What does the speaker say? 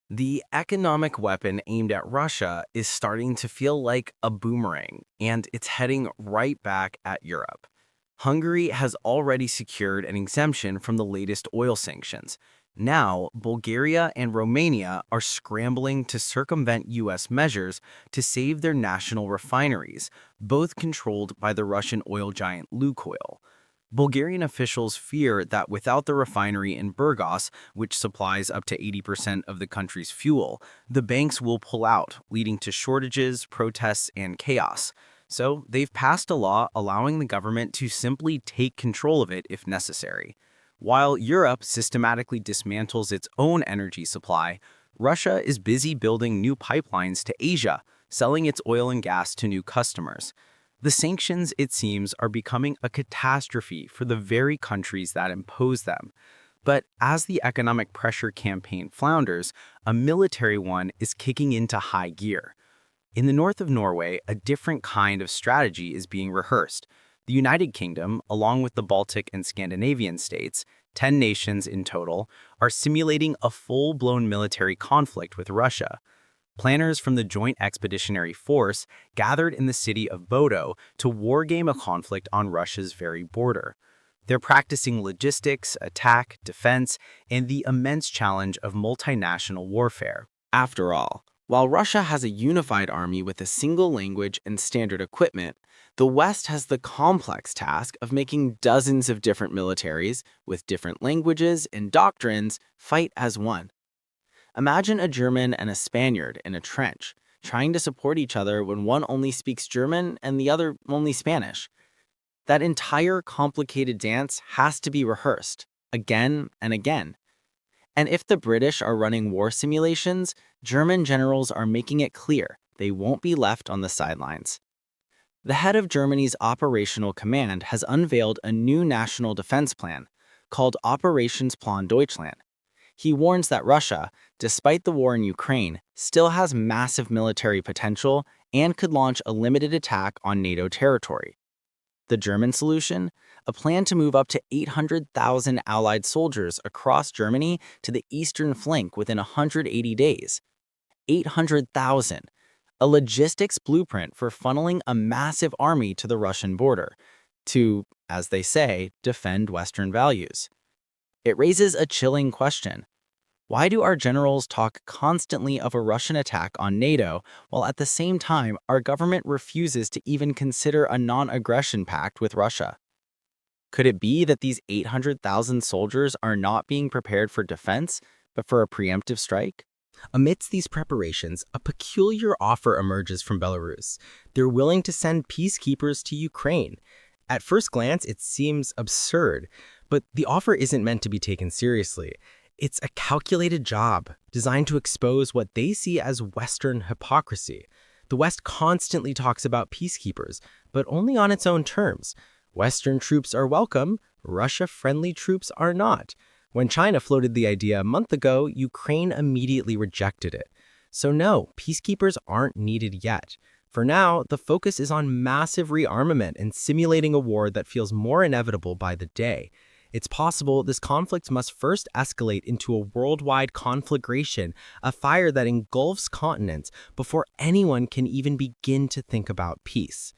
The economic weapon aimed at Russia is starting to feel like a boomerang, and it's heading right back at Europe. Hungary has already secured an exemption from the latest oil sanctions. Now, Bulgaria and Romania are scrambling to circumvent U.S. measures to save their national refineries, both controlled by the Russian oil giant Lukoil. Bulgarian officials fear that without the refinery in Burgos, which supplies up to 80% of the country's fuel, the banks will pull out, leading to shortages, protests, and chaos. So they've passed a law allowing the government to simply take control of it if necessary. While Europe systematically dismantles its own energy supply, Russia is busy building new pipelines to Asia, selling its oil and gas to new customers. The sanctions, it seems, are becoming a catastrophe for the very countries that impose them. But as the economic pressure campaign flounders, a military one is kicking into high gear. In the north of Norway, a different kind of strategy is being rehearsed. The United Kingdom, along with the Baltic and Scandinavian states, 10 nations in total, are simulating a full-blown military conflict with Russia. Planners from the Joint Expeditionary Force gathered in the city of Bodo to wargame a conflict on Russia's very border. They're practicing logistics, attack, defense, and the immense challenge of multinational warfare. After all, while Russia has a unified army with a single language and standard equipment, the West has the complex task of making dozens of different militaries with different languages and doctrines fight as one. Imagine a German and a Spaniard in a trench, trying to support each other when one only speaks German and the other only Spanish. That entire complicated dance has to be rehearsed, again and again. And if the British are running war simulations, German generals are making it clear they won't be left on the sidelines. The head of Germany's operational command has unveiled a new national defense plan called Operationsplan Deutschland. He warns that Russia, despite the war in Ukraine, still has massive military potential and could launch a limited attack on NATO territory. The German solution? A plan to move up to 800,000 Allied soldiers across Germany to the eastern flank within 180 days. 800,000. A logistics blueprint for funneling a massive army to the Russian border to, as they say, defend Western values. It raises a chilling question. Why do our generals talk constantly of a Russian attack on NATO, while at the same time our government refuses to even consider a non-aggression pact with Russia? Could it be that these 800,000 soldiers are not being prepared for defense, but for a preemptive strike? Amidst these preparations, a peculiar offer emerges from Belarus. They're willing to send peacekeepers to Ukraine. At first glance, it seems absurd, but the offer isn't meant to be taken seriously. It's a calculated job designed to expose what they see as Western hypocrisy. The West constantly talks about peacekeepers, but only on its own terms. Western troops are welcome, Russia-friendly troops are not. When China floated the idea a month ago, Ukraine immediately rejected it. So no, peacekeepers aren't needed yet. For now, the focus is on massive rearmament and simulating a war that feels more inevitable by the day. It's possible this conflict must first escalate into a worldwide conflagration, a fire that engulfs continents before anyone can even begin to think about peace.